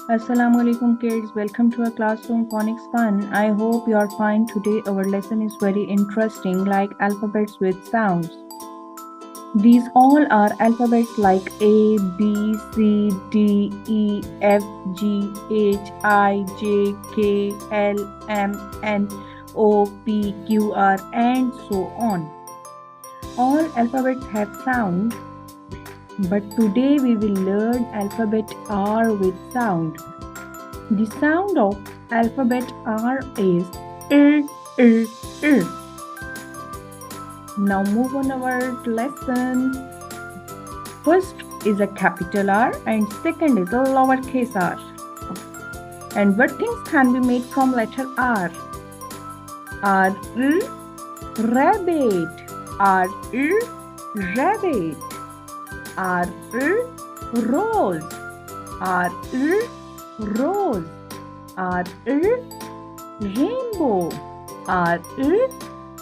Assalamu alaikum kids, welcome to our classroom phonics fun. I hope you are fine today. Our lesson is very interesting, like alphabets with sounds. These all are alphabets like A, B, C, D, E, F, G, H, I, J, K, L, M, N, O, P, Q, R and so on. All alphabets have sound, but today we will learn alphabet R with sound. The sound of alphabet R is R. Now move on our lesson. First is a capital R and second is a lowercase r. And what things can be made from letter R? R, rabbit. R, rabbit. R, rose. R, rose. R, rainbow. R,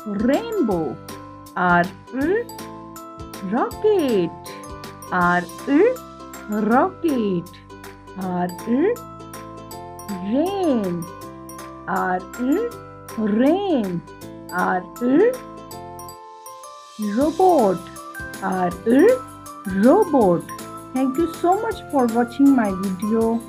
rainbow. R, rocket. R, rocket. R, rain. R, rain. R, robot. R, robot. Thank you so much for watching my video.